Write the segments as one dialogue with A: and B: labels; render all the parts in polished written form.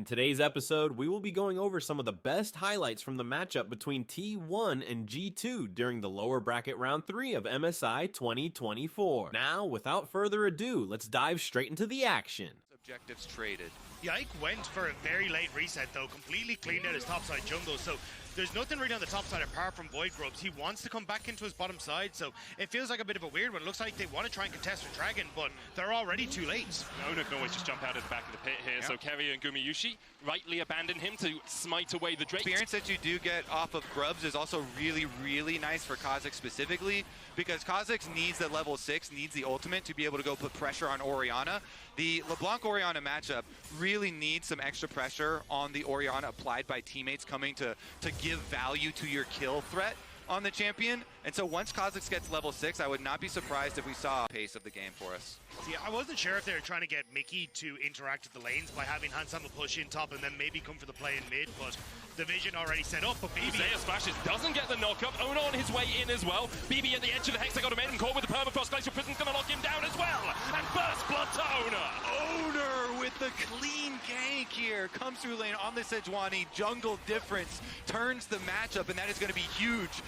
A: In today's episode, we will be going over some of the best highlights from the matchup between T1 and G2 during the Lower Bracket Round 3 of MSI 2024. Now, without further ado, let's dive straight into the action.
B: Objectives traded.
C: Yike went for a very late reset though, completely cleaned out his topside jungle, so there's nothing really on the top side apart from Void Grubs. He wants to come back into his bottom side, so it feels like a bit of a weird one. It looks like they want to try and contest with Dragon, but they're already too late.
D: Ona can always just jump out of the back of the pit here, so Keria and Gumayushi rightly abandon him to smite away the Drake.
B: Experience that you do get off of Grubs is also really, really nice for Kha'Zix specifically, because Kha'Zix needs the level 6, needs the ultimate to be able to go put pressure on Orianna. The LeBlanc-Orianna matchup really needs some extra pressure on the Orianna applied by teammates coming to give value to your kill threat on the champion. And so once Kha'Zix gets level 6, I would not be surprised if we saw a pace of the game for us.
C: See, I wasn't sure if they were trying to get Mickey to interact with the lanes by having Hansama push in top and then maybe come for the play in mid, but the vision already set up. But BB
D: Zeus splashes, doesn't get the knock-up. Ona on his way in as well. BB at the edge of the hexagon, made him caught with the permafrost. Glacial Prison's going to lock him down as well. And first blood to Ona.
B: Ona with the clean gank here. Comes through lane on the Sejuani. Jungle difference turns the matchup, and that is going to be huge.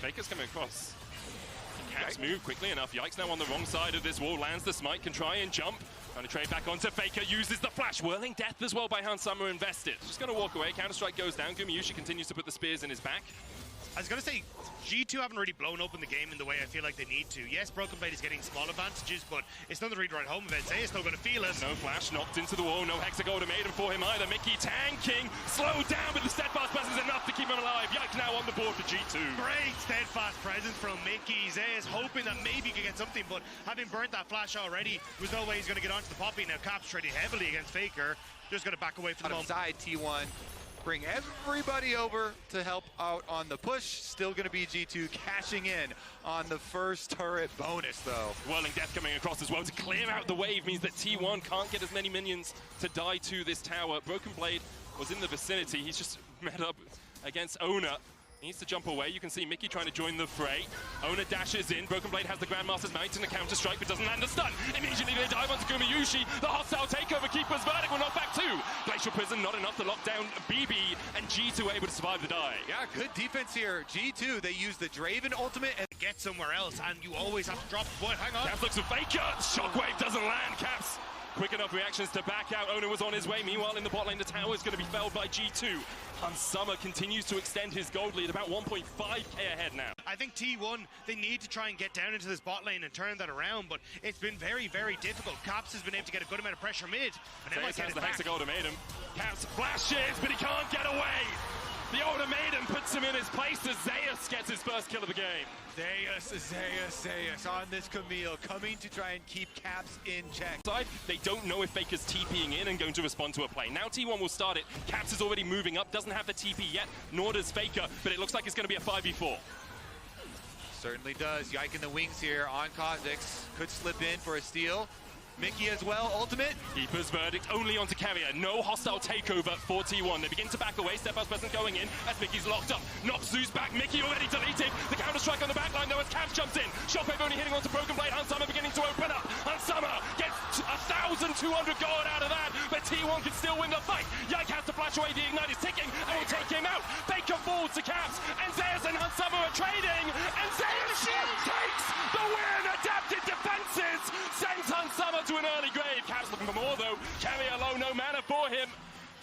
D: Faker's coming across. Caps move quickly enough. Yike's now on the wrong side of this wall. Lands the smite, can try and jump. Trying to trade back onto Faker, uses the flash. Whirling death as well by Hansama invested. Just going to walk away. Counter-strike goes down. Gumayushi continues to put the spears in his back.
C: I was going to say, G2 haven't really blown open the game in the way I feel like they need to. Yes, Broken Blade is getting small advantages, but it's not the read right home of it. Zeus still going to feel it.
D: No flash, knocked into the wall. No hexagon maiden for him either. Mickey tanking, slowed down, but the steadfast presence enough to keep him alive. Yike now on the board for G2.
C: Great steadfast presence from Mickey. Zeus hoping that maybe he could get something, but having burnt that flash already, there's no way he's going to get onto the poppy. Now Caps trading heavily against Faker. Just going to back away from the moment.
B: Side T1. Bring everybody over to help out on the push. Still going to be G2 cashing in on the first turret bonus, though.
D: Whirling Death coming across as well to clear out the wave means that T1 can't get as many minions to die to this tower. Broken Blade was in the vicinity. He's just met up against Ona. He needs to jump away. You can see Mickey trying to join the fray. Ona dashes in. Broken Blade has the Grandmaster's Mount and a counter-strike, but doesn't land a stun. Immediately they dive onto Gumayushi. The hostile takeover. Keeper's verdict will knock back too. Glacial Prison not enough to lock down BB, and G2 able to survive the die.
B: Yeah, good defense here. G2, they use the Draven ultimate and
C: get somewhere else, and you always have to drop. Boy, hang on.
D: Caps looks for Faker. Shockwave doesn't land. Caps. Quick enough reactions to back out. Ona was on his way. Meanwhile, in the bot lane, the tower is going to be felled by G2. Hansama continues to extend his gold lead, about 1.5k ahead now.
C: I think T1, they need to try and get down into this bot lane and turn that around, but it's been very, very difficult. Caps has been able to get a good amount of pressure mid, and they might get it
D: the
C: back.
D: hexagon made him. Caps flashes, but he can't get away. The Ultimatum puts him in his place as Zeus gets his first kill of the game.
B: Zeus on this Camille, coming to try and keep Caps in check.
D: They don't know if Faker's TPing in and going to respond to a play. Now T1 will start it. Caps is already moving up, doesn't have the TP yet, nor does Faker, but it looks like it's going to be a 5v4.
B: Certainly does. Yike in the wings here on Kha'Zix. Could slip in for a steal. Mickey as well, ultimate.
D: Keeper's verdict only onto Keria. No hostile takeover for T1. They begin to back away. Steadfast presence going in as Mickey's locked up. Knocks Zeus back. Mickey already deleted. The counter-strike on the back line though as Caps jumps in. Shockwave only hitting onto Broken Blade. Hansama beginning to open up. Hansama gets 1,200 gold out of that, but T1 can still win the fight. Yike has to flash away. The Ignite is ticking and will take him out. Faker falls to Caps, and Zeus and Hansama are trading, and Zeus takes the win. Adapted defenses sends Hansama to an early grave. Caps looking for more though. Keria low, no mana for him.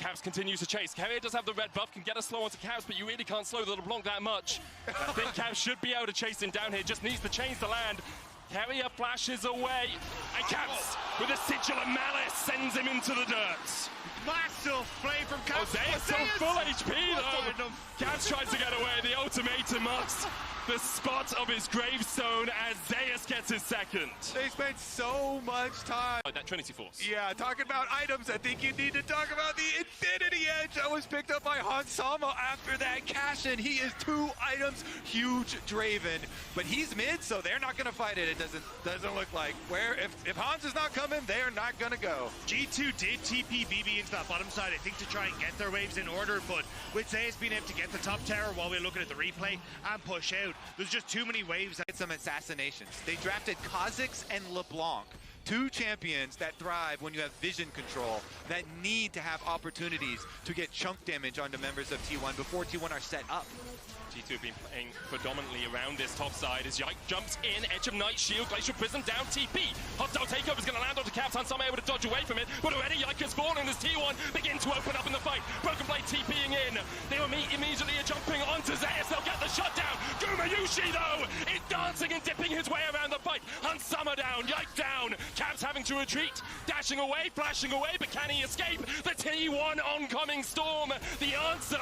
D: Caps continues to chase. Keria does have the red buff, can get a slow onto Caps, but you really can't slow the LeBlanc that much. I think Caps should be able to chase him down here, just needs the chains to land. Keria flashes away, and Caps, with a sigil of malice, sends him into the dirt.
C: Massive play from Caps.
D: Zeus on full HP though. Caps tries to get away, the ultimatum marks the spot of his gravestone as Zeus gets his second.
B: They spent so much time.
D: That Trinity Force.
B: Yeah, talking about items, I think you need to talk about the Infinity Edge that was picked up by Hansama after that cash in. He is 2 items, huge Draven, but he's mid, so they're not going to fight it. It doesn't look like. If Hans is not coming, they're not going to go.
C: G2 did TP BB into that bottom side, I think, to try and get their waves in order, but with Zeus being able to get the top tower while we're looking at the replay and push out, there's just too many waves.
B: Get some assassinations. They drafted Kha'Zix and LeBlanc two champions that thrive when you have vision control, that need to have opportunities to get chunk damage onto members of T1 before T1 are set up.
D: G2 have been playing predominantly around this top side as Yike jumps in, Edge of Night, Shield, Glacial Prism, down TP. Hostile takeover is going to land onto Caps, Hansama able to dodge away from it, but already Yike is falling as T1 begin to open up in the fight. Broken Blade TPing in. They were immediately jumping onto Zeus, they'll get the shutdown. Gumayushi though is dancing and dipping his way around the fight. Hansama down, Yike down. Caps having to retreat, dashing away, flashing away, but can he escape the T1 oncoming storm? The answer,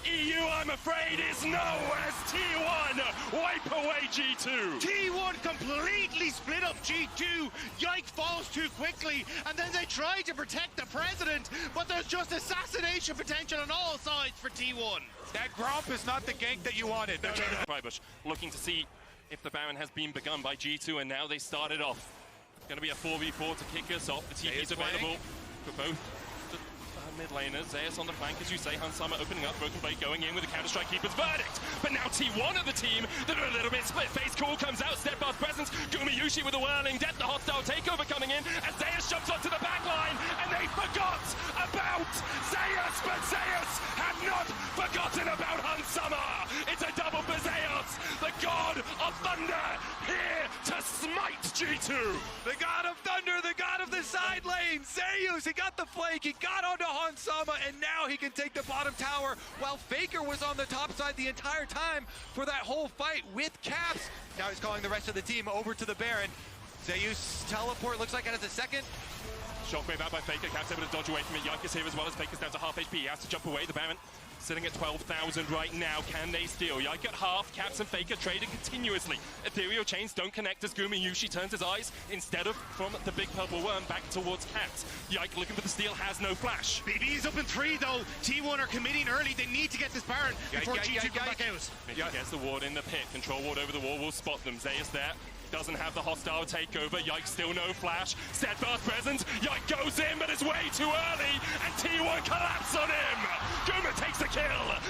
D: EU, I'm afraid, is no, as T1 wipe away G2.
C: T1 completely split up G2. Yike falls too quickly, and then they try to protect the president, but there's just assassination potential on all sides for T1.
B: That Gromp is not the gank that you wanted.
D: Freibusch looking to see if the Baron has been begun by G2, and now they started off. Going to be a 4v4 to kick us off. The TP is available for both the mid laners. Zeus on the flank, as you say. Hansama opening up. Broken Blade going in with the Counter-Strike Keeper's verdict. But now T1 of the team, they're a little bit split. Face Call comes out. Steadfast presence. Gumayushi with a whirling death. The hostile takeover coming in as Zeus jumps onto the back line. And they forgot about Zeus. But Zeus had not forgotten about Hansama. It's a double for Zeus. The God of Thunder here to smite G2.
B: The God of Thunder, the God of the side lane, Zeus, he got the flank, he got onto Hansama, and now he can take the bottom tower while Faker was on the top side the entire time for that whole fight with Caps. Now he's calling the rest of the team over to the Baron. Zeus teleport looks like it has a second.
D: Shockwave out by Faker, Caps able to dodge away from it. Yike is here as well as Faker's down to half HP. He has to jump away. The Baron sitting at 12,000 right now. Can they steal? Yike at half, Caps and Faker trading continuously. Ethereal chains don't connect as Gumayushi turns his eyes instead of from the big purple worm back towards Caps. Yike looking for the steal, has no flash.
C: BB's up in 3 though. T1 are committing early. They need to get this Baron before G2 come back out.
D: Mickey gets the ward in the pit. Control ward over the wall will spot them. Zeus there. Doesn't have the hostile takeover. Yike still no flash. Steadfast presence. Yike goes in, but it's way too early. And T1 collapse on him. Guma takes the kill.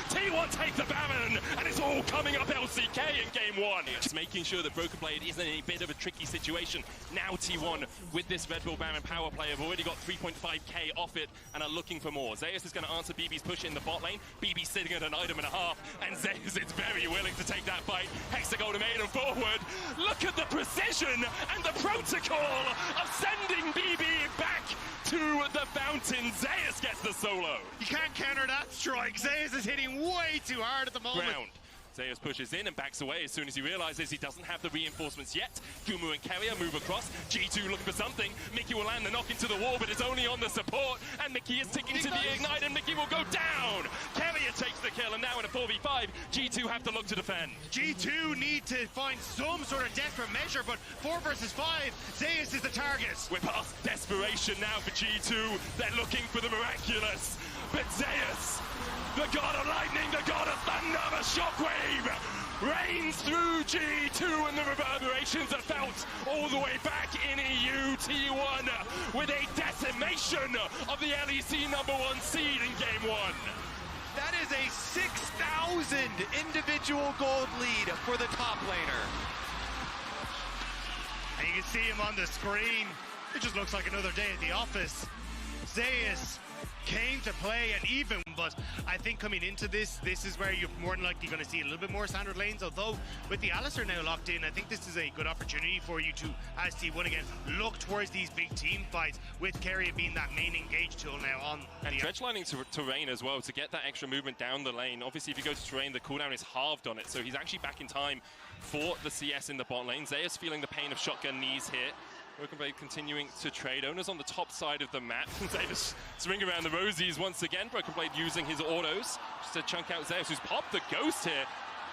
D: T1 take the Baron. And it's all coming up LCK in game 1. Just making sure that Broken Blade isn't in a bit of a tricky situation. Now T1 with this Red Bull Baron power play have already got 3.5k off it and are looking for more. Zeus is going to answer BB's push in the bot lane. BB sitting at an item and a half. And Zeus is very willing to take that fight. Hexagol made him forward. Look at the precision and the protocol of sending BB back to the fountain. Zeus gets the solo.
C: You can't counter that strike. Zeus is hitting way too hard at the moment.
D: Ground. Zeus pushes in and backs away as soon as he realizes he doesn't have the reinforcements yet. Gumu and Carrier move across. G2 looking for something. Mickey will land the knock into the wall, but it's only on the support. And Mickey is ticking to the ignite, and Mickey will go down. Carrier takes the kill, and now in a 4v5, G2 have to look to defend.
C: G2 need to find some sort of desperate measure, but 4 versus 5, Zeus is the target.
D: We're past desperation now for G2. They're looking for the miraculous. But Zeus, the god of lightning, the god of thunder, the shockwave, reigns through G2, and the reverberations are felt all the way back in EU. T1 with a decimation of the LEC #1 seed in game 1.
B: That is a 6,000 individual gold lead for the top laner.
C: And you can see him on the screen. It just looks like another day at the office. Zeus came to play and even, but I think coming into this is where you're more than likely going to see a little bit more standard lanes, although with the Alistar now locked in, I think this is a good opportunity for you to, as T1 again, look towards these big team fights, with Carrier being that main engage tool now on
D: and
C: the
D: dredge lining to terrain as well to get that extra movement down the lane. Obviously if you go to terrain, the cooldown is halved on it, so he's actually back in time for the CS in the bot lane. Zeus feeling the pain of shotgun knees here. Broken Blade continuing to trade. Owners on the top side of the map. Zeus swing around the rosies once again. Broken Blade using his autos just to chunk out Zeus, who's popped the ghost here.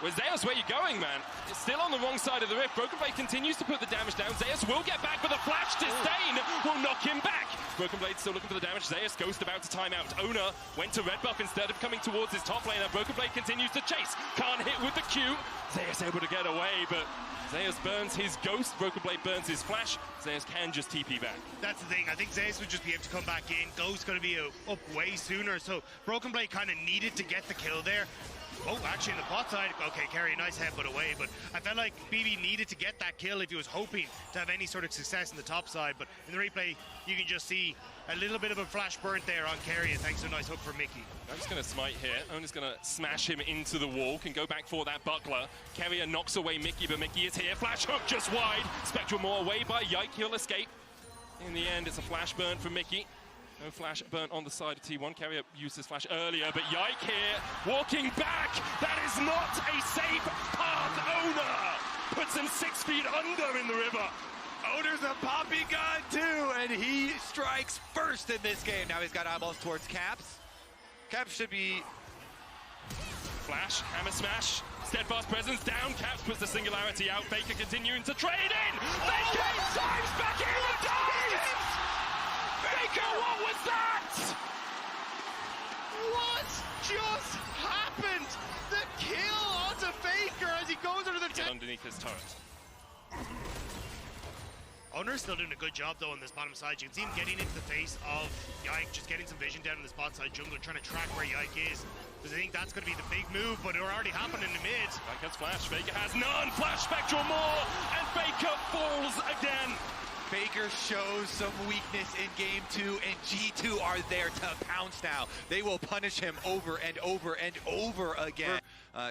D: Well, Zeus, where you going, man? It's still on the wrong side of the rift. Broken Blade continues to put the damage down. Zeus will get back, but the flash disdain will knock him back. Broken Blade still looking for the damage. Zeus Ghost about to time out. Owner went to red buff instead of coming towards his top laner. Broken Blade continues to chase. Can't hit with the Q. Zeus able to get away, but Zeus burns his Ghost. Broken Blade burns his Flash. Zeus can just TP back.
C: That's the thing. I think Zeus would just be able to come back in. Ghost's going to be up way sooner, so Broken Blade kind of needed to get the kill there. Oh, actually, in the bot side, okay, Carry, nice headbutt away, but I felt like BB needed to get that kill if he was hoping to have any sort of success in the top side, but in the replay, you can just see a little bit of a flash burnt there on Carry, and thanks to a nice hook from Mickey.
D: I'm just going to smite here. Owner's going to smash him into the wall, can go back for that buckler. Carrier knocks away Mickey, but Mickey is here. Flash hook just wide. Spectral more away by Yike, he'll escape. In the end, it's a flash burn from Mickey. No flash burnt on the side of T1. Carrier used his flash earlier, but Yike here, walking back. That is not a safe path. Owner puts him 6 feet under in the river.
B: Owner's a poppy gun too, and he strikes first in this game. Now he's got eyeballs towards Caps. Caps should be...
D: Flash, hammer smash, steadfast presence down. Caps puts the singularity out. Faker continuing to trade in. Faker dives back in and dives! Faker, what was that?
C: What just happened? The kill onto Faker as he goes under the
D: Underneath his turret.
C: Owner's still doing a good job though on this bottom side. You can see him getting into the face of Yike, just getting some vision down in this bot side jungle, trying to track where Yike is. Because I think that's going to be the big move, but it already happened in the mid.
D: Yike has flash, Faker has none. Flash Spectral more, and Faker falls again.
B: Faker shows some weakness in game 2, and G2 are there to pounce now. They will punish him over and over and over again.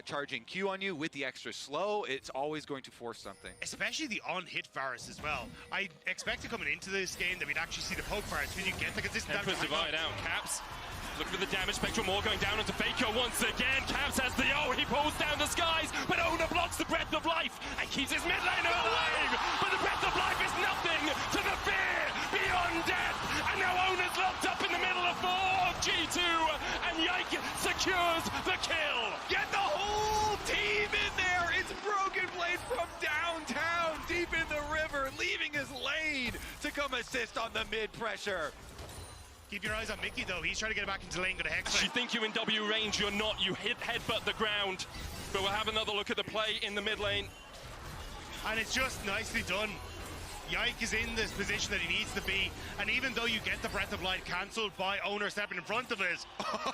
B: Charging Q on you with the extra slow, it's always going to force something.
C: Especially the on-hit Varus as well. I expected coming into this game that we'd actually see the poke Varus when you get the consistent damage.
D: Tempest divide out. Caps looking for the damage. Spectral more going down into Faker once again. Caps has the he pulls down the skies, but Owner blocks the breath of life and keeps his mid laner alive. But the breath of life is nothing to the fear beyond death. And now Owner's locked up in the middle of 4 of G2, and Yike secures the kill.
B: Get the whole team in there. It's Broken Blade from downtown, deep in the river, leaving his lane to come assist on the mid pressure.
C: Keep your eyes on Mickey though. He's trying to get back into lane, got a hex.
D: You think you're in W range, you're not. You headbutt the ground. But we'll have another look at the play in the mid lane.
C: And it's just nicely done. Yike is in this position that he needs to be, and even though you get the Breath of Light cancelled by Owner stepping in front of it,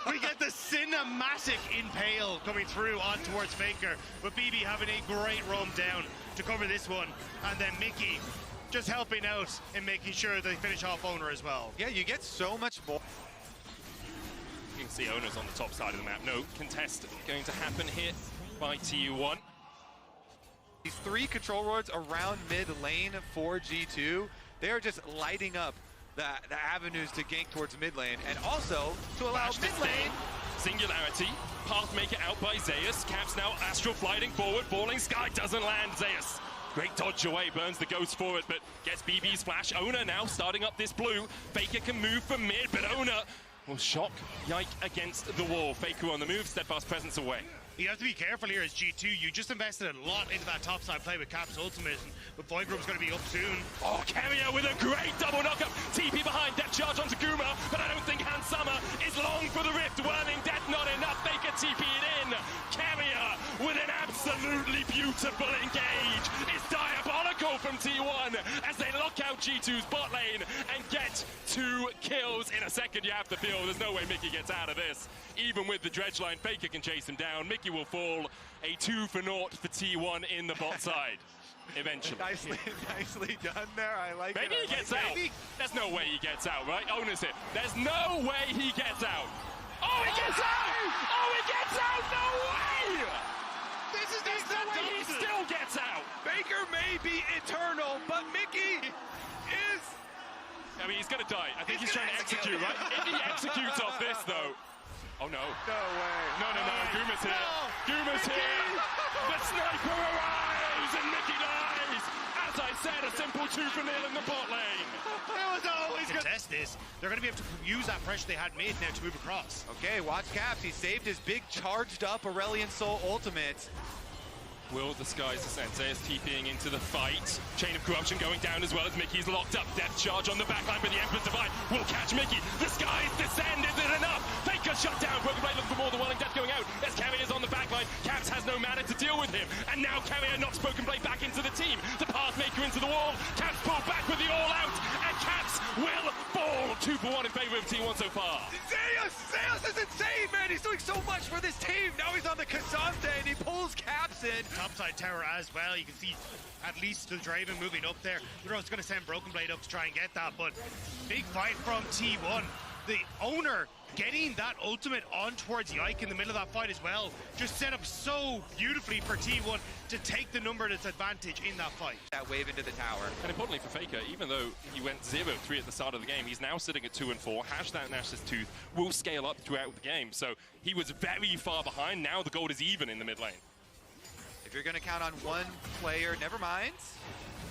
C: we get the cinematic impale coming through on towards Faker, with BB having a great roam down to cover this one, and then Mickey just helping out and making sure they finish off Owner as well.
B: Yeah, you get so much more.
D: You can see Owner's on the top side of the map. No contest going to happen here by T1.
B: These 3 control rods around mid lane for G2, they're just lighting up the avenues to gank towards mid lane, and also to allow mid lane.
D: Singularity, Pathmaker out by Zeus. Caps now astral flighting forward, falling sky doesn't land. Zeus, great dodge away, burns the ghost forward, but gets BB's flash. Owner now starting up this blue. Faker can move from mid, but Owner will shock Yike against the wall. Faker on the move, steadfast presence away.
C: You have to be careful here as G2. You just invested a lot into that topside play with Cap's ultimate, but Voidgroup's going to be up soon.
D: Oh, Carrier with a great double knockup. TP behind, death charge onto Guma, but I don't think Hans Summer is long for the rift. Whirling death, not enough. Faker TP it in. Carrier with an absolutely beautiful engage. It's diabolical from T1 as they lock out G2's bot lane and get 2 kills in a second. You have to feel there's no way Mickey gets out of this. Even with the dredge line, Faker can chase him down. Mickey will fall. A 2-0 for T1 in the bot side. Eventually.
B: Nicely done there. I like it.
D: Maybe he gets out. There's no way he gets out, right? Owner's it. There's no way he gets out. Oh, he gets out! Oh, he gets out! No way! There's no way he still gets out.
B: Faker may be eternal, but Mickey is...
D: I mean, he's going to die. I think he's trying to execute, right? If he executes off this, though... Oh, no.
B: No way.
D: No. Guma's here. Guma's here. The sniper arrives, and Mickey dies. As I said, a simple 2-0 in the bot lane.
C: It was always good. Test this. They're going to be able to use that pressure they had made now to move across.
B: Okay, watch Caps. He saved his big charged up Aurelion Soul ultimate.
D: Will the skies descend? Zeus TPing into the fight. Chain of corruption going down as well as Mickey's locked up. Death charge on the backline, but the Emperor's Divine will catch Mickey. The skies descend. Is it enough? Faker shut down. Broken Blade looking for more. The Welling Death going out. As Carrier's on the backline. Caps has no mana to deal with him. And now Carrier knocks Broken Blade back into the team. The Pathmaker into the wall. Caps pulled back with the all out. And Caps will fall. 2 for 1 in favor of T1 so far.
B: Zeus is insane, man. He's doing so much for this team. Now he's on the Cassante and he pulls Caps in.
C: Topside tower as well. You can see at least the Draven moving up there. They're also going to send Broken Blade up to try and get that, but big fight from T1. The owner getting that ultimate on towards Yike in the middle of that fight as well. Just set up so beautifully for T1 to take the number that's advantage in that fight.
B: That wave into the tower.
D: And importantly for Faker, even though he went 0-3 at the start of the game, he's now sitting at 2 and 4. Hash that Nash's Tooth will scale up throughout the game. So he was very far behind. Now the gold is even in the mid lane.
B: If you're going to count on one player, never mind.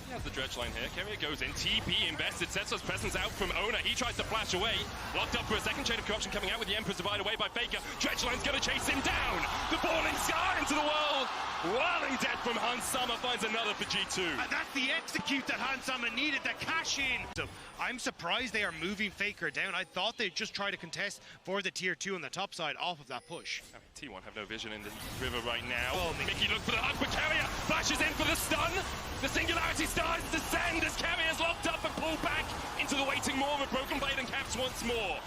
D: He has the dredge line here. Carrier goes in. TP invested. Sets his presence out from Owner. He tries to flash away. Locked up for a second. Chain of corruption coming out with the Emperor's Divide away by Faker. Dredge line's going to chase him down. The falling star into the world. Welling Death from Hans Sama finds another for G2.
C: And that's the execute that Hans Sama needed, the cash in. So I'm surprised they are moving Faker down. I thought they'd just try to contest for the tier 2 on the top side off of that push.
D: I mean, T1 have no vision in the river right now.
C: Oh,
D: Mickey look for the hug, but Carrier flashes in for the stun. The Singularity stars descend as Carrier's locked up and pulled back into the waiting maw with Broken Blade and Caps once more.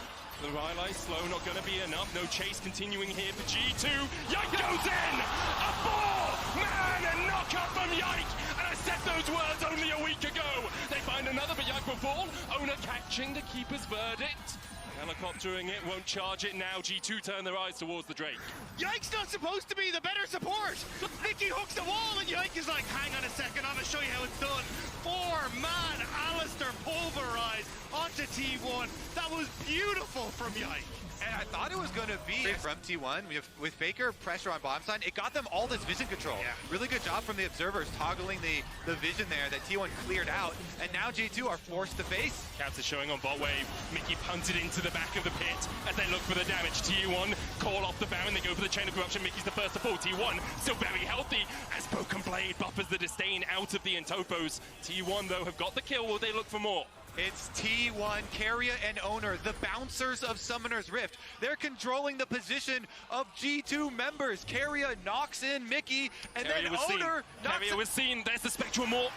D: The Rylai slow, not going to be enough. No chase continuing here for G2. Yike goes in! A 4-man knock-up from Yike! And I said those words only a week ago. They find another, but Yike will fall. Owner catching the keeper's verdict. Helicoptering it, won't charge it now. G2 turn their eyes towards the Drake.
C: Yike's not supposed to be the better support. Mickey hooks the wall and Yike is like, hang on a second, I'm going to show you how it's done. 4-man Alistair pulverized onto T1. That was beautiful from Yike.
B: And I thought it was going to be from T1 with Faker pressure on bottom side. It got them all this vision control.
C: Yeah.
B: Really good job from the observers toggling the vision there that T1 cleared out. And now G2 are forced to face.
D: Caps is showing on bot wave. Mickey punted into the back of the pit as they look for the damage. T1 call off the Baron. They go for the Chain of Corruption. Mickey's the first to fall. T1 still very healthy as Broken Blade buffers the disdain out of the Entopos. T1 though have got the kill. Will they look for more?
B: It's T1, Carrier and Owner, the bouncers of Summoner's Rift. They're controlling the position of G2 members. Carrier knocks in Mickey, and
D: Carrier
B: then Owner knocks
D: Carrier was seen. There's the Spectral Maw.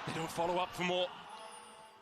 D: They don't follow up for more.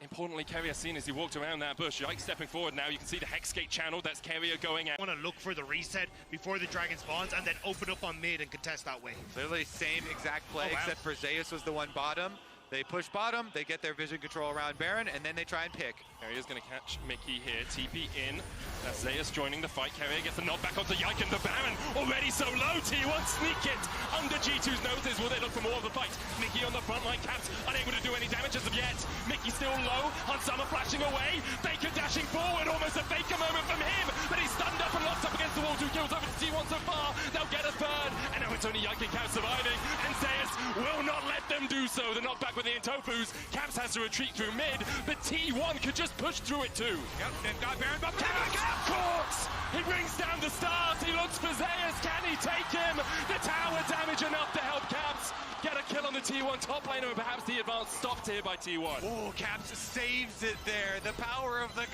D: Importantly, Carrier seen as he walked around that bush. Yike stepping forward now. You can see the Hexgate channel. That's Carrier going out.
C: I want to look for the reset before the dragon spawns and then open up on mid and contest that way.
B: Literally same exact play,
C: Oh, wow.
B: except for Zeus was the one bottom. They push bottom, they get their vision control around Baron, and then they try and pick.
D: Carrier's going to catch Mickey here. TP in. That's Zeus joining the fight. Carrier gets the knockback onto Yike and the Baron. Already so low. T1 sneak it under G2's noses. Will they look for more of the fight? Mickey on the front line. Caps unable to do any damage as of yet. Mickey still low. Hansama flashing away. Faker dashing forward. Almost a Faker moment from him. But he's stunned up and locked up against the wall. 2 kills over to T1 so far. They'll get a third. And now it's only Yike and Caps surviving. And Zeus will not let them do so. The knockback with the Entopus. Caps has to retreat through mid, but T1 could just push through it too.
B: Yep, they've got Baron, but
D: Caps caught! He brings down the stars. He looks for Zeus. Can he take him? The tower damage enough to help Caps get a kill on the T1 top laner, and perhaps the advance stopped here by T1.
B: Oh, Caps saves it there. The power of the...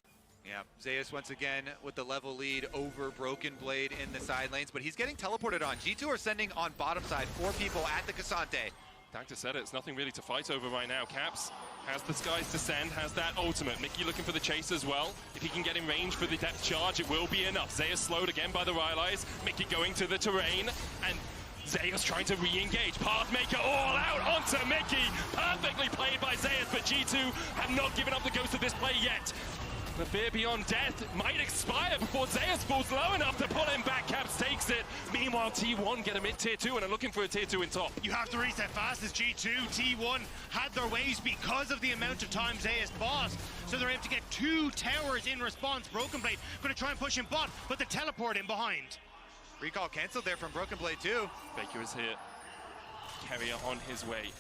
B: Yeah, Zeus once again with the level lead over Broken Blade in the side lanes, but he's getting teleported on. G2 are sending on bottom side 4 people at the Cassante.
D: Dagda said it, it's nothing really to fight over right now. Caps has the skies descend, has that ultimate. Mickey looking for the chase as well. If he can get in range for the depth charge, it will be enough. Zeus slowed again by the Rylais. Mickey going to the terrain, and Zeus trying to re-engage. Pathmaker all out onto Mickey. Perfectly played by Zeus, but G2 have not given up the ghost of this play yet. The fear beyond death might expire before Zeus falls low enough to pull him back. Caps takes it. Meanwhile, T1 get a mid-tier 2 and are looking for a tier 2 in top.
C: You have to reset fast as G2. T1 had their ways because of the amount of time Zeus bossed. So they're able to get 2 towers in response. Broken Blade going to try and push him bot, but the teleport in behind.
B: Recall canceled there from Broken Blade too.
D: Faker is here. Carrier on his way.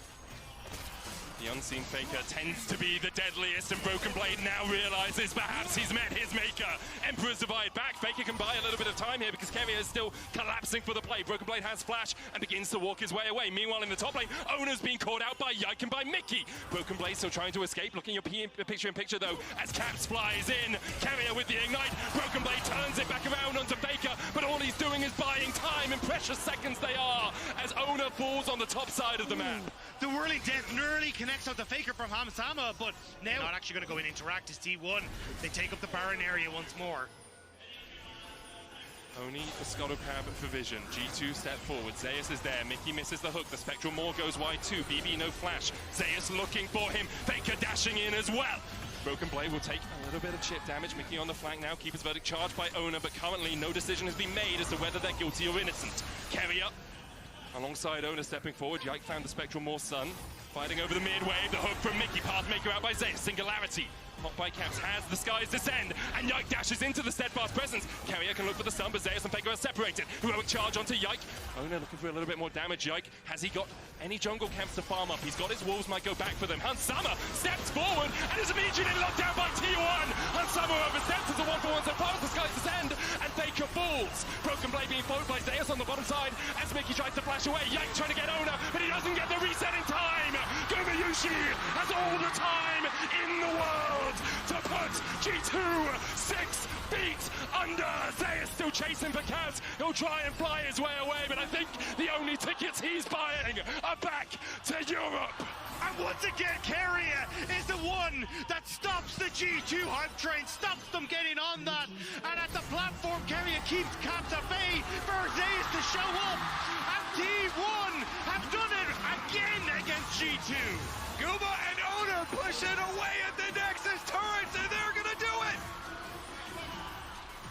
D: The unseen Faker tends to be the deadliest, and Broken Blade now realizes perhaps he's met his maker. Emperor's Divide back. Faker can buy a little bit of time here because Keria is still collapsing for the play. Broken Blade has flash and begins to walk his way away. Meanwhile, in the top lane, Owner's being caught out by Yike and by Mickey. Broken Blade still trying to escape. Looking at your picture-in-picture, though, as Caps flies in. Keria with the ignite. Broken Blade turns it back around onto Faker, but all he's doing is buying time, and precious seconds they are, as Owner falls on the top side of the map.
C: The Whirling Death nearly connects out the Faker from Hamsama, but now not actually going to go in and interact as T1. They take up the Baron area once more.
D: Only the Scotocab for vision. G2 step forward. Zeus is there. Mickey misses the hook. The Spectral Maw goes wide too. BB no flash. Zeus looking for him. Faker dashing in as well. Broken Blade will take a little bit of chip damage. Mickey on the flank now. Keeper's Verdict charged by Owner, but currently no decision has been made as to whether they're guilty or innocent. Keria alongside Owner stepping forward. Yike found the Spectral Maw Sun. Fighting over the mid wave. The hook from Mickey. Pathmaker out by Zeus. Singularity. Hot by Caps has the skies descend, and Yike dashes into the steadfast presence. Keria can look for the stun, but Zeus and Faker are separated. Heroic charge onto Yike. Owner looking for a little bit more damage. Yike, has he got any jungle camps to farm up? He's got his wolves, might go back for them. Hansama steps forward and is immediately locked down by T1. Hansama oversteps as a 1-for-1 so far as the skies descend, and Faker falls. Broken Blade being followed by Zeus on the bottom side as Mickey tries to flash away. Yike trying to get Owner, but he doesn't get the reset in time. Gumayushi has all the time in the world to put G2 6 feet under. Zeus still chasing for Kaz. He'll try and fly his way away, but I think the only tickets he's buying are back to Europe.
C: And once again, Keria is the one that stops the G2 hype train, stops them getting on that. And at the platform, Keria keeps Caps at bay for Zeus to show up. And T1 have done it again against G2.
B: Guba and Owner pushing away at the Nexus turrets, and they're gonna do it!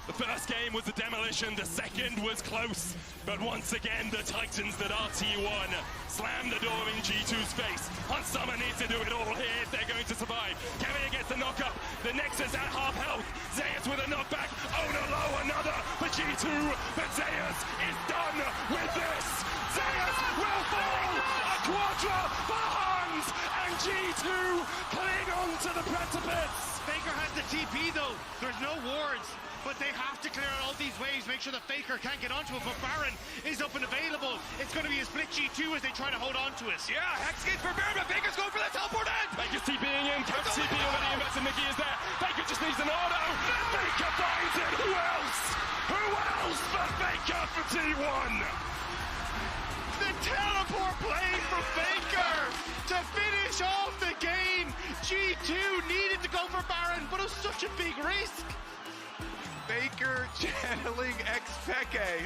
D: The first game was a demolition, the second was close. But once again, the Titans that are T1 slam the door in G2's face. Hansama needs to do it all here if they're going to survive. Keria gets the knock-up, the Nexus at half health. Zeus with a knockback, Owner low, another for G2. But Zeus is done with this. Zeus will fall, a quadra for Hans, and G2 cling on to the precipice.
C: Faker has the TP though, there's no wards. But they have to clear out all these waves, make sure the Faker can't get onto it, but Baron is up and available. It's going to be a split G2 as they try to hold on to us.
B: Yeah, Hex gates for Baron, but Faker's going for the teleport end!
D: Faker's TPing in, Caps TP already invested, Mickey is there. Faker just needs an auto. Faker finds it, who else? Who else but Faker for T1?
C: The teleport play for Faker to finish off the game. G2 needed to go for Baron, but it was such a big risk.
B: Faker channeling X-Peke.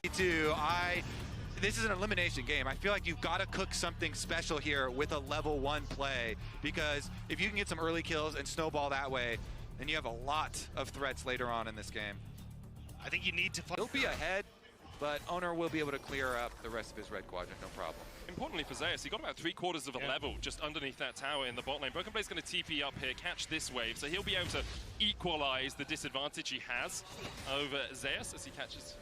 B: This is an elimination game. I feel like you've got to cook something special here with a level 1 play, because if you can get some early kills and snowball that way, then you have a lot of threats later on in this game.
C: I think you need to...
B: He'll be ahead, but Owner will be able to clear up the rest of his red quadrant, no problem.
D: Importantly for Zeus, he got about 3/4 of a level just underneath that tower in the bot lane. Broken Blade's going to TP up here, catch this wave, so he'll be able to equalize the disadvantage he has over Zeus as he catches...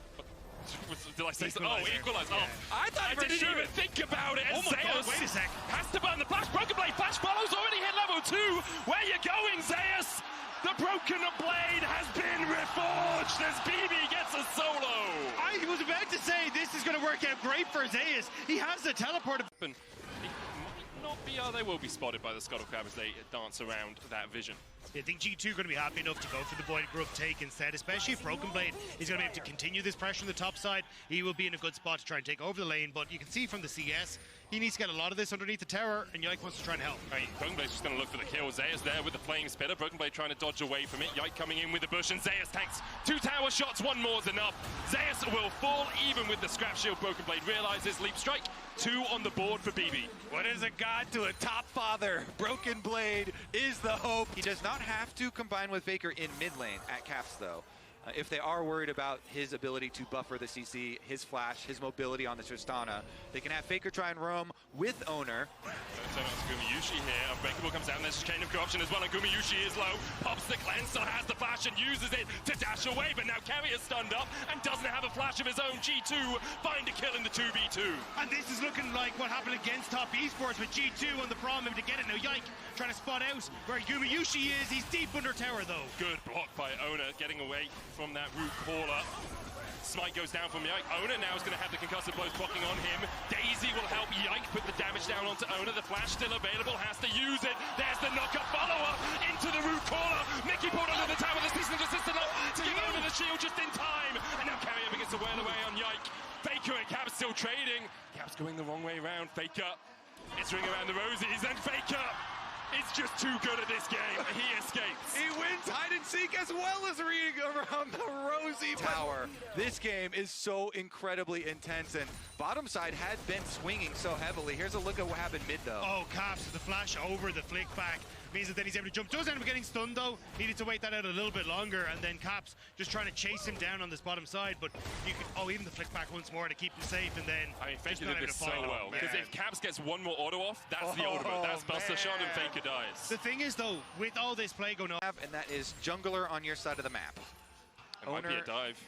D: Did I say so? Oh, equalize. Yeah. Oh, I didn't even think about it.
C: Oh my God, wait a sec.
D: Has to burn the flash. Broken Blade flash follows, already hit level 2. Where you going, Zeus? The Broken Blade has been reforged as BB gets a solo.
C: I was about to say this is going to work out great for Zeus. He has the teleport.
D: He might not be, they will be spotted by the Scuttle-Crab as they dance around that vision.
C: I think G2 going to be happy enough to go for the Void Grub take instead, especially if Broken Blade is going to be able to continue this pressure on the top side. He will be in a good spot to try and take over the lane, but you can see from the CS, he needs to get a lot of this underneath the tower, and Yike wants to try and help.
D: I mean, Broken Blade's just going to look for the kill. Zeus there with the Flame Spitter. Broken Blade trying to dodge away from it. Yike coming in with the bush, and Zeus tanks 2 tower shots. 1 more is enough. Zeus will fall even with the scrap shield. Broken Blade realizes leap strike. 2 on the board for BB.
B: What is a god to a top father? Broken Blade is the hope. He does not have to combine with Faker in mid lane at Caps though. If they are worried about his ability to buffer the CC, his flash, his mobility on the Tristana, they can have Faker try and roam, with Owner.
D: Turn on to Gumayushi here. Unbreakable comes down. There's a chain of corruption as well, and Gumayushi is low. Pops the cleanse, still has the flash and uses it to dash away, but now Carrier's stunned up and doesn't have a flash of his own. G2 find a kill in the 2v2.
C: And this is looking like what happened against Top Esports with G2 on the prom to get it. Now Yike trying to spot out where Gumayushi is. He's deep under tower though. Good
D: block by Owner, getting away from that root caller. Smite goes down from Yike. Owner now is going to have the concussive blows blocking on him. Daisy will help Yike put the damage down onto Owner. The flash still available, has to use it. There's the knock-up follow-up into the root caller. Mickey pulled under the tower. The season just enough to give Owner the shield just in time. And now Carrier begins to wail away on Yike. Faker and Caps still trading. Caps going the wrong way around. Faker is ring around the rosies, and Faker is just too good at this game. He escapes.
B: He wins hide and seek as well as reading around the Rosie tower. This game is so incredibly intense, and bottom side had been swinging so heavily. Here's a look at what happened mid though.
C: Oh, Caps with the flash over the flick back. Means that then he's able to jump. Does end up getting stunned though. Needed to wait that out a little bit longer, and then Caps just trying to chase him down on this bottom side. But you can, even the flick back once more to keep him safe, and then
D: I mean, Faker did this so well, because if Caps gets one more auto off, that's the ultimate. That's Buster Shot and Faker dies.
C: The thing is though, with all this play going on,
B: and that is jungler on your side of the map.
D: It might be a dive.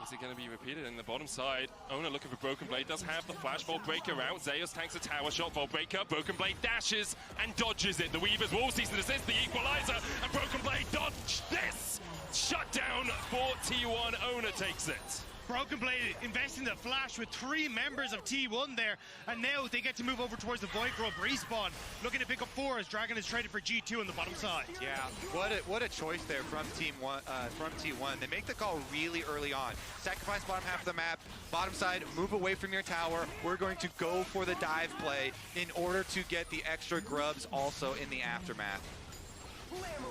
D: Is it going to be repeated in the bottom side? Owner looking for Broken Blade, does have the flash. Voltbreaker out, Zeus tanks a tower shot. Voltbreaker, Broken Blade dashes and dodges it. The Weaver's wall season assist, the equalizer, and Broken Blade dodge this! Shut down for T1, Owner takes it.
C: Broken Blade investing the flash with 3 members of T1 there, and now they get to move over towards the Void Grub respawn, looking to pick up 4 as Dragon is traded for G2 on the bottom side.
B: Yeah, what a choice there from T1. They make the call really early on. Sacrifice bottom half of the map, bottom side, move away from your tower. We're going to go for the dive play in order to get the extra grubs also in the aftermath.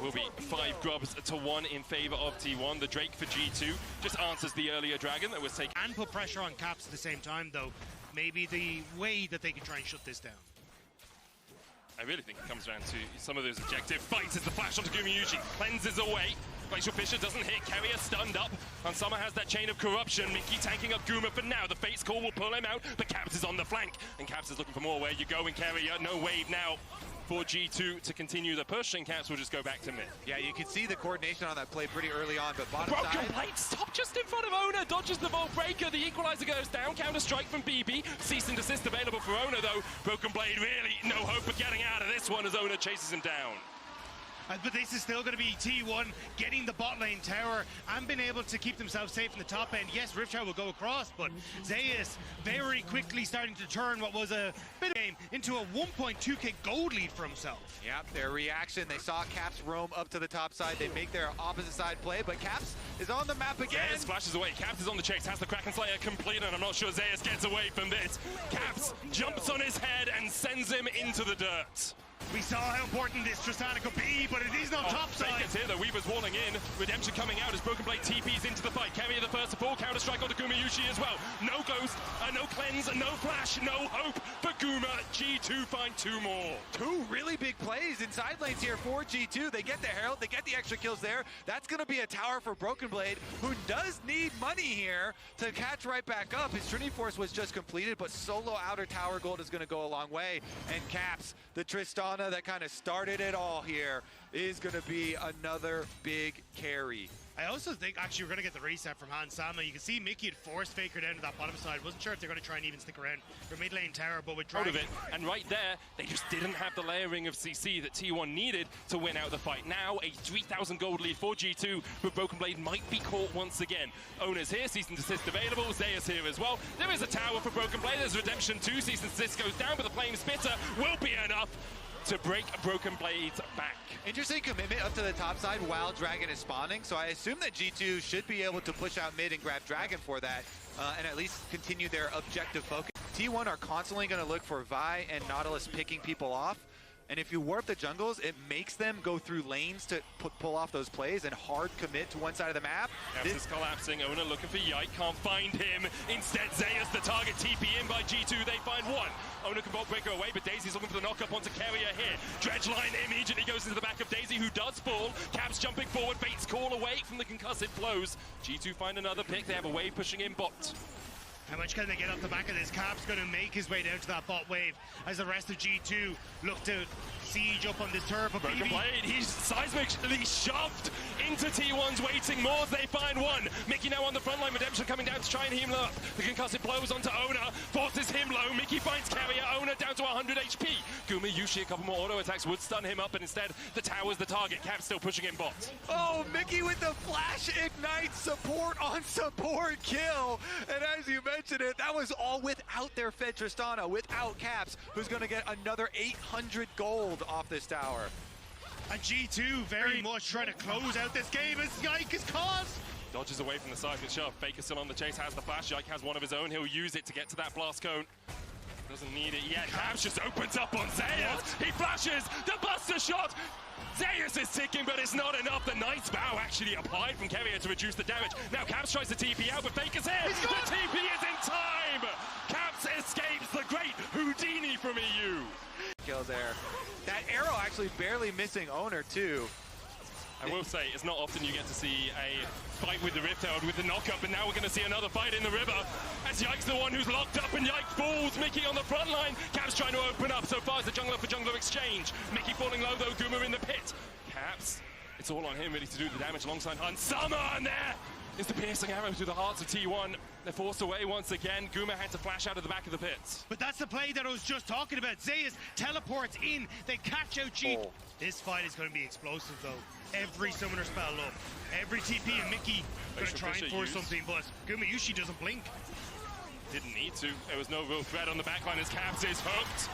D: Will be 5 grubs to 1 in favor of T1. The Drake for G2 just answers the earlier Dragon that was taken.
C: And put pressure on Caps at the same time, though. Maybe the way that they can try and shut this down.
D: I really think it comes down to some of those objective fights as the flash onto Gumayushi cleanses away. Glacial Fisher doesn't hit, Carrier stunned up, and Summer has that chain of corruption. Mickey tanking up Guma for now. The Fate's Call will pull him out, but Caps is on the flank, and Caps is looking for more. Where you going, Carrier? No wave now for G2 to continue the push, and Caps will just go back to mid.
B: Yeah, you can see the coordination on that play pretty early on, but bottom
D: Broken
B: side...
D: Blade stop just in front of Owner, dodges the Volt Breaker, the equalizer goes down, counter strike from BB, cease and desist available for Owner though. Broken Blade really no hope of getting out of this one as Owner chases him down.
C: But this is still going to be T1 getting the bot lane tower and being able to keep themselves safe in the top end. Yes, Ripshire will go across, but Zeus very quickly starting to turn what was a bit of game into a 1.2k gold lead for himself.
B: Yep, their reaction, they saw Caps roam up to the top side. They make their opposite side play, but Caps is on the map again.
D: Zeus flashes away. Caps is on the chase, has the Kraken Slayer complete, and I'm not sure Zeus gets away from this. Caps jumps on his head and sends him into the dirt.
C: We saw how important this Tristana could be, but it is not top side.
D: Faker's here, the Weaver's walling in. Redemption coming out as Broken Blade TPs into the fight. Carrier the first of all, counter strike onto Gumayushi as well. No ghost, no cleanse, no flash, no hope for Guma. G2 find 2 more.
B: 2 really big plays in side lanes here for G2. They get the Herald, they get the extra kills there. That's going to be a tower for Broken Blade, who does need money here to catch right back up. His Trinity Force was just completed, but solo outer tower gold is going to go a long way. And Caps, the Tristana that kind of started it all here, is going to be another big carry.
C: I also think actually we're going to get the reset from Han Sama. You can see Mickey had forced Faker down to that bottom side. Wasn't sure if they're going to try and even stick around for mid lane tower, but with Dragon...
D: Out of it, and right there, they just didn't have the layering of CC that T1 needed to win out the fight. Now a 3,000 gold lead for G2, but Broken Blade might be caught once again. Owner's here, cease and desist available, Zeus here as well. There is a tower for Broken Blade, there's Redemption 2, cease and desist goes down, but the Flame Spitter will be enough to break Broken Blade's back.
B: Interesting commitment up to the top side while Dragon is spawning, so I assume that G2 should be able to push out mid and grab Dragon for that, and at least continue their objective focus. T1 are constantly going to look for Vi and Nautilus picking people off, and if you warp the jungles, it makes them go through lanes to pull off those plays and hard commit to one side of the map.
D: This is collapsing. Owner looking for Yike, can't find him. Instead, Zeus, the target, TP in by G2. They find 1. Owner can Bolt Breaker away, but Daisy's looking for the knock-up onto Carrier here. Dredge line immediately goes into the back of Daisy, who does fall. Caps jumping forward, Fate's Call away from the concussive blows. G2 find another pick. They have a wave pushing in bot.
C: How much can they get off the back of this? Cap's going to make his way down to that bot wave as the rest of G2 look to siege up on this turret. But
D: Broken Blade, he's seismically shoved into T1's waiting more as they find one. Mickey now on the front line, Redemption coming down to try and heal up. The concussive blows onto Ona, forces him low. Mickey finds Carrier, Ona down to 100 HP. Gumi, Yushi, a couple more auto attacks would stun him up, and instead the tower's the target. Cap still pushing in bot.
B: Oh, Mickey with the flash ignite support on support kill. And as you mentioned it, that was all without their Fed Tristana, without Caps, who's going to get another 800 gold off this tower.
C: And G2 very much trying to close out this game as Yike is caught.
D: Dodges away from the seismic shove. Faker still on the chase, has the flash. Yike has one of his own. He'll use it to get to that blast cone. Doesn't need it yet. Caps just opens up on Zeus. He flashes the buster shot. Zeus is ticking, but it's not enough. The Knight's Bow actually applied from Carrier to reduce the damage. Now Caps tries to TP out, but Faker's here. The TP is in time. Caps escapes the great Houdini from EU.
B: Kill there. That arrow actually barely missing Owner too.
D: I will say, it's not often you get to see a fight with the Rift Herald with the knock-up, and now we're going to see another fight in the river as Yike's the one who's locked up, and Yike falls. Mickey on the front line. Caps trying to open up. So far as the jungler for jungler exchange. Mickey falling low though, Guma in the pit. Caps, it's all on him really to do the damage alongside Hunt. Summer, and there is the piercing arrow through the hearts of T1. They're forced away once again. Guma had to flash out of the back of the pits.
C: But that's the play that I was just talking about. Zeus teleports in. They catch out G. This fight is going to be explosive though. Every summoner spell up. Every TP and Mickey going to try and force something, but Guma Yushi doesn't blink.
D: Didn't need to. There was no real threat on the backline as Caps is hooked.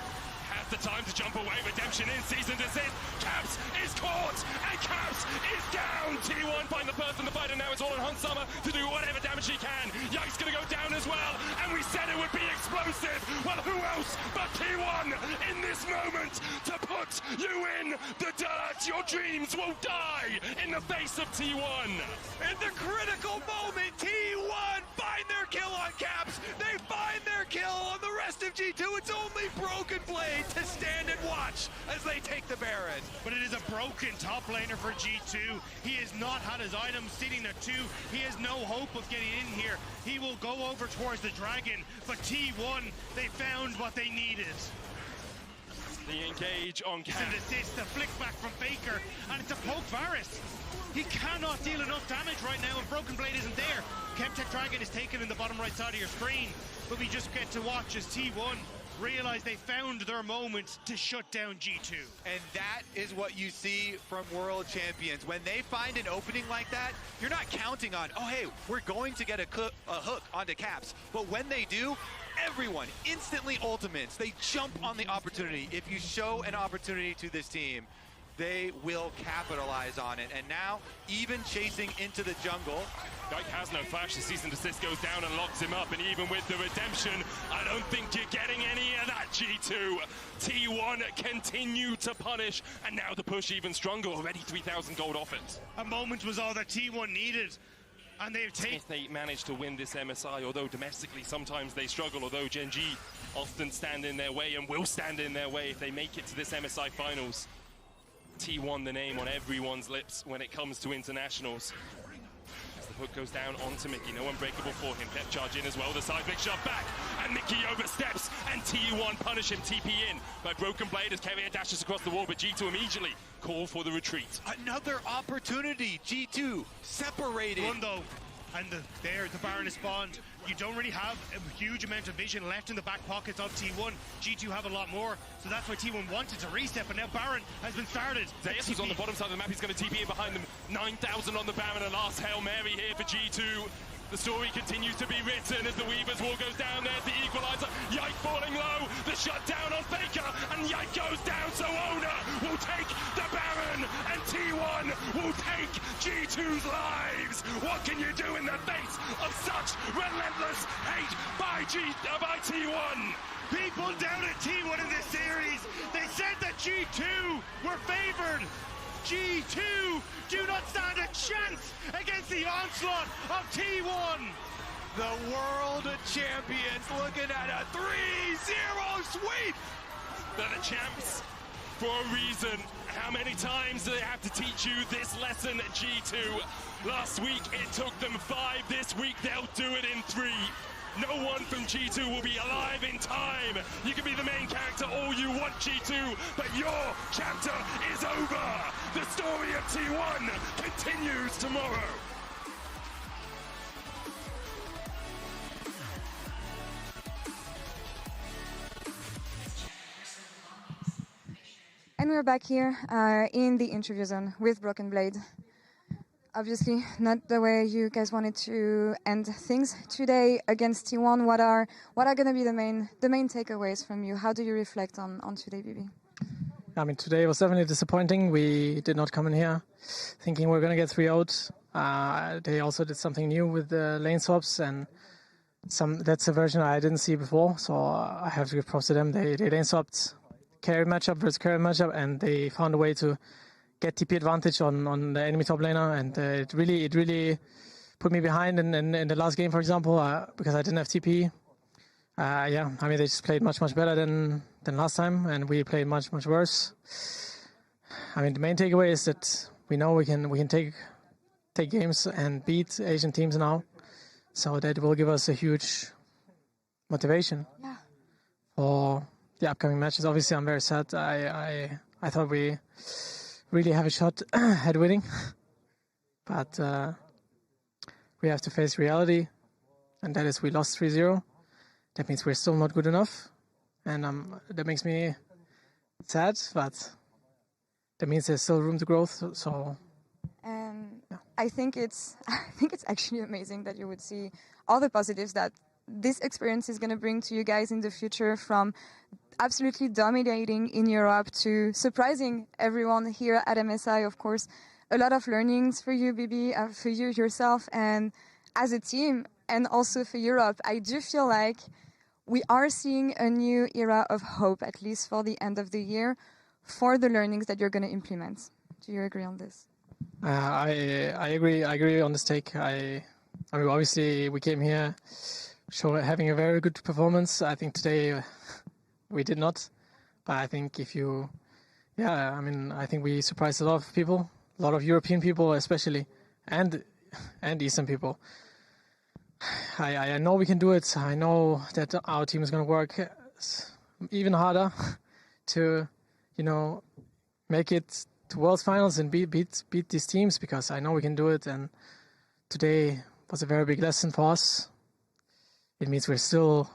D: Has the time to jump away. Redemption in, season desist. Caps is caught, and Caps is down. T1 find the person to fight, and now it's all on Hunt Summer to do whatever damage he can. Yike's gonna go down as well, and we said it would be explosive. Well, who else but T1 in this moment to put you in the dirt? Your dreams will die in the face of T1.
B: In the critical moment, T1 find their kill on Caps. They find their kill on the rest of G2. It's only Broken Blade to stand and watch as they take the Baron.
C: But it is a broken top laner for G2. He has not had his items sitting at 2. He has no hope of getting in here. He will go over towards the dragon, but T1, they found what they needed.
D: The engage on Caps.
C: And assist, the flick back from Faker, and it's a poke Varus. He cannot deal enough damage right now, and Broken Blade isn't there. Chemtech Dragon is taken in the bottom right side of your screen, but we just get to watch as T1 realize they found their moment to shut down G2.
B: And that is what you see from world champions. When they find an opening like that, you're not counting on, oh, hey, we're going to get a hook onto Caps. But when they do, everyone instantly ultimates. They jump on the opportunity. If you show an opportunity to this team, they will capitalize on it. And now, even chasing into the jungle.
D: Yike has no flash. The cease and desist goes down and locks him up. And even with the redemption, I don't think you're getting any of that, G2. T1 continue to punish. And now the push even stronger. Already 3,000 gold off it.
C: A moment was all that T1 needed. And they've taken...
D: If they manage to win this MSI, although domestically sometimes they struggle, although Gen G often stand in their way and will stand in their way if they make it to this MSI finals. T1 the name on everyone's lips when it comes to internationals. As the hook goes down onto Mickey, no unbreakable for him. Depth charge in as well, the side big shot back, and Mickey oversteps, and T1 punish him, TP in by Broken Blade as Carrier dashes across the wall, but G2 immediately call for the retreat.
B: Another opportunity, G2 separated.
C: One though, and there the Baron is spawned. You don't really have a huge amount of vision left in the back pockets of T1. G2 have a lot more, so that's why T1 wanted to reset, but now Baron has been started.
D: Zeus is on the bottom side of the map, he's going to TP in behind them. 9,000 on the Baron, a last Hail Mary here for G2. The story continues to be written as the Weaver's wall goes down. There's the equalizer. Yike falling low. The shutdown on Faker. And Yike goes down. So Ona will take the Baron. And T1 will take G2's lives. What can you do in the face of such relentless hate by T1?
C: People doubted T1 in this series. They said that G2 were favored. G2 do not stand a chance against the onslaught of T1.
B: The world champions looking at a 3-0 sweep.
D: They're the champs for a reason. How many times do they have to teach you this lesson, G2? Last week it took them 5. This week they'll do it in 3. No one from G2 will be alive in time. You can be the main character all you want, G2, but your chapter is over. The story of T1 continues tomorrow.
E: And we're back here in the interview zone with Broken Blade. Obviously, not the way you guys wanted to end things today against T1. What are going to be the main takeaways from you? How do you reflect on today, BB?
F: I mean, today was definitely disappointing. We did not come in here thinking we're going to get 3 out. They also did something new with the lane swaps, and that's a version I didn't see before. So I have to give props to them. They lane swapped carry matchup versus carry matchup, and they found a way to get TP advantage on the enemy top laner, and it really put me behind in the last game, for example, because I didn't have TP. Yeah, I mean, they just played much better than last time, and we played much worse. I mean, the main takeaway is that we know we can take games and beat Asian teams now, so that will give us a huge motivation for the upcoming matches. Obviously, I'm very sad. I thought we really have a shot at winning, but we have to face reality, and that is we lost 3-0. That means we're still not good enough, and that makes me sad, but that means there's still room to growth. So,
E: yeah. I think it's actually amazing that you would see all the positives that this experience is going to bring to you guys in the future, from absolutely dominating in Europe to surprising everyone here at MSI. Of course, a lot of learnings for you, BB, for you yourself, and as a team, and also for Europe. I do feel like we are seeing a new era of hope, at least for the end of the year, for the learnings that you're going to implement. Do you agree on this?
F: I agree. I agree on this take. I mean, obviously, we came here having a very good performance. I think today we did not, but I think I think we surprised a lot of people, a lot of European people especially, and Eastern people. I know we can do it. I know that our team is going to work even harder to, make it to World Finals and beat these teams, because I know we can do it. And today was a very big lesson for us. It means we're still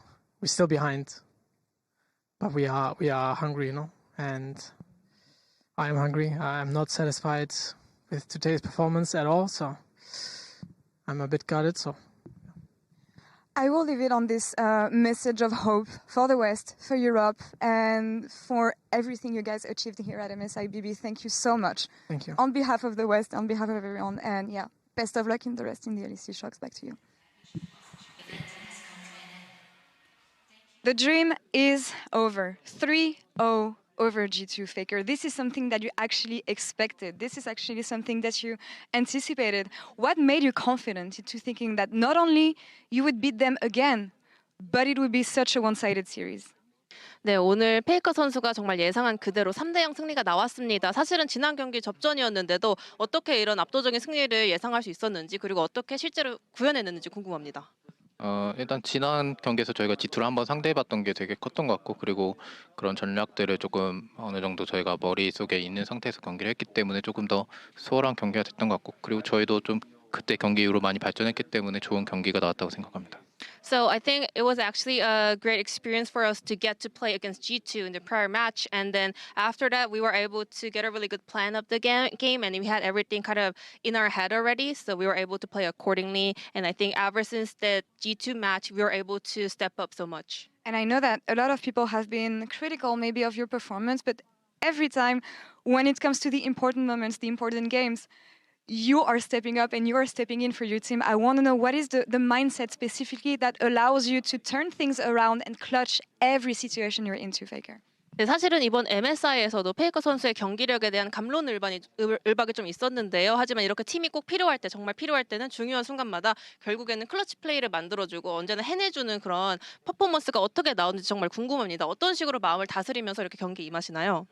F: behind, but we are hungry, and I am hungry. I am not satisfied with today's performance at all, so I'm a bit gutted. So
E: I will leave it on this message of hope for the West, for Europe, and for everything you guys achieved here at MSI. BB, thank you so much.
F: Thank you.
E: On behalf of the West, on behalf of everyone, and best of luck in the rest in the LEC Shocks. Back to you. The dream is over. 3-0 over G2 Faker. This is something that you actually expected. This is actually something that you anticipated. What made you confident into thinking that not only you would beat them again, but it would be such a one-sided series?
G: 네, 오늘 페이커 선수가 정말 예상한 그대로 3대0 승리가 나왔습니다. 사실은 지난 경기 접전이었는데도 어떻게 이런 압도적인 승리를 예상할 수 있었는지, 그리고 어떻게 실제로 구현해냈는지 궁금합니다.
H: 일단 지난 경기에서 저희가 G2를 한번 상대해봤던 게 되게 컸던 것 같고, 그리고 그런 전략들을 조금 어느 정도 저희가 머릿속에 있는 상태에서 경기를 했기 때문에 조금 더 수월한 경기가 됐던 것 같고, 그리고 저희도 좀 그때 경기 이후로 많이 발전했기 때문에 좋은 경기가 나왔다고 생각합니다.
G: So I think it was actually a great experience for us to get to play against G2 in the prior match, and then after that we were able to get a really good plan of the game, and we had everything kind of in our head already, so we were able to play accordingly. And I think ever since the G2 match we were able to step up so much.
E: And I know that a lot of people have been critical maybe of your performance, but every time when it comes to the important moments, the important games, you are stepping up and you are stepping in for your team. I want to know, what is the mindset specifically that allows you to turn things around and clutch every situation you're into, Faker?
G: 네, 사실은 이번 MSI에서도 페이커 선수의 경기력에 대한 감론을박이 좀 있었는데요. 하지만 이렇게 팀이 꼭 필요할 때, 정말 필요할 때는 중요한 순간마다 결국에는 클러치 플레이를 만들어주고 언제나 해내주는 그런 퍼포먼스가 어떻게 나오는지 정말 궁금합니다. 어떤 식으로 마음을 다스리면서 이렇게 경기에 임하시나요?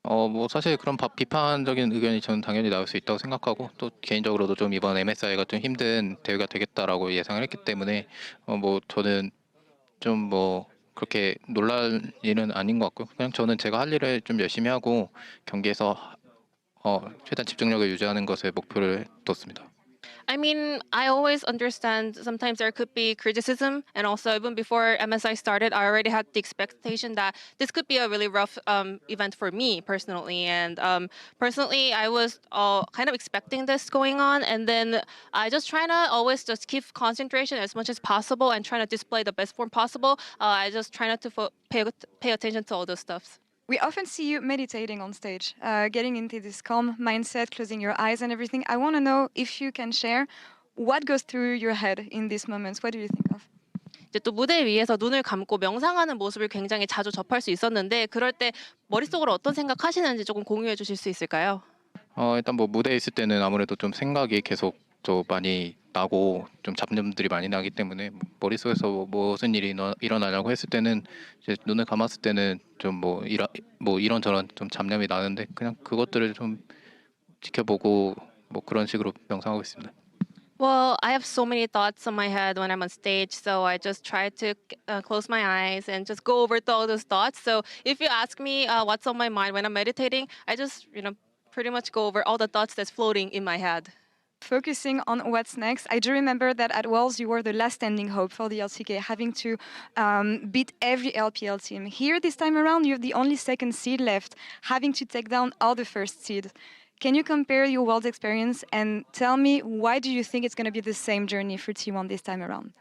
H: 뭐 사실 그런 비판적인 의견이 저는 당연히 나올 수 있다고 생각하고 또 개인적으로도 좀 이번 MSI가 좀 힘든 대회가 되겠다라고 예상을 했기 때문에 뭐 저는 좀 뭐 그렇게 놀랄 일은 아닌 것 같고요. 그냥 저는 제가 할 일을 좀 열심히 하고 경기에서 최대한 집중력을 유지하는 것에 목표를 뒀습니다.
G: I mean, I always understand sometimes there could be criticism, and also even before MSI started, I already had the expectation that this could be a really rough event for me personally. And personally, I was kind of expecting this going on, and then I just try to always just keep concentration as much as possible and try to display the best form possible. I just try not to pay attention to all those stuff.
E: We often see you meditating on stage, getting into this calm mindset, closing your eyes and everything. I want to know if you can share what goes through your head in these moments. What do you think of?
G: 이제 또 무대 위에서 눈을 감고 명상하는 모습을 굉장히 자주 접할 수 있었는데 그럴 때 머릿속으로 어떤 생각하시는지 조금 공유해 주실 수 있을까요?
H: 일단 뭐 무대에 있을 때는 아무래도 좀 생각이 계속 또 많이 나고 좀 잡념들이 많이 나기 때문에 머릿속에서 무슨 일이 일어나냐고 했을 때는 이제 눈을 감았을 때는 좀 뭐 이런저런 좀 잡념이 나는데 그냥 그것들을 좀 지켜보고 뭐 그런 식으로 명상하고 있습니다.
G: Well, I have so many thoughts on my head when I'm on stage, so I just try to close my eyes and just go over all those thoughts. So if you ask me what's on my mind when I'm meditating, I just, pretty much go over all the thoughts that's floating in my head.
E: Focusing on what's next, I do remember that at Worlds you were the last standing hope for the LCK, having to beat every LPL team. Here this time around, you're the only second seed left, having to take down all the first seed. Can you compare your Worlds experience and tell me why do you think it's going to be the same journey for T1 this time around?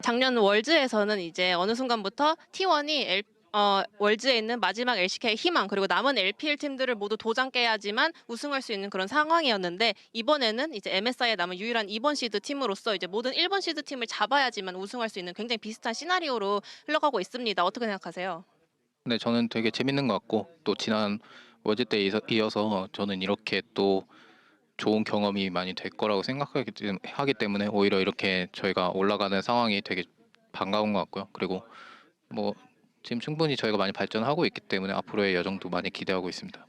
G: 작년 월즈에서는 이제 어느 순간부터 T1이 월즈에 있는 마지막 LCK의 희망 그리고 남은 LPL 팀들을 모두 도장 깨야지만 우승할 수 있는 그런 상황이었는데 이번에는 이제 MSI에 남은 유일한 2번 시드 팀으로서 이제 모든 1번 시드 팀을 잡아야지만 우승할 수 있는 굉장히 비슷한 시나리오로 흘러가고 있습니다. 어떻게 생각하세요?
H: 네, 저는 되게 재밌는 것 같고 또 지난 월드 때 이어서 저는 이렇게 또 좋은 경험이 많이 될 거라고 생각하기 때문에 오히려 이렇게 저희가 올라가는 상황이 되게 반가운 것 같고요. 그리고 뭐 지금 충분히 저희가 많이 발전하고 있기 때문에 앞으로의 여정도 많이 기대하고 있습니다.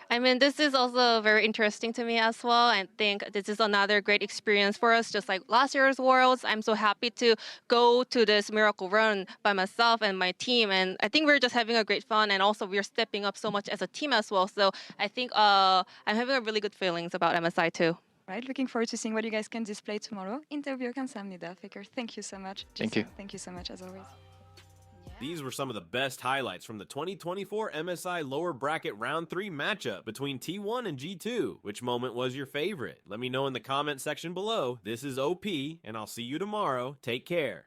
G: I mean, this is also very interesting to me as well. I think this is another great experience for us, just like last year's Worlds. I'm so happy to go to this miracle run by myself and my team. And I think we're just having a great fun. And also we're stepping up so much as a team as well. So I think I'm having a really good feelings about MSI too.
E: Right, looking forward to seeing what you guys can display tomorrow. 인터뷰 감사합니다, Faker. Thank you so much.
H: Thank you.
E: Thank you so much as always.
A: These were some of the best highlights from the 2024 MSI Lower Bracket Round 3 matchup between T1 and G2. Which moment was your favorite? Let me know in the comment section below. This is OP, and I'll see you tomorrow. Take care.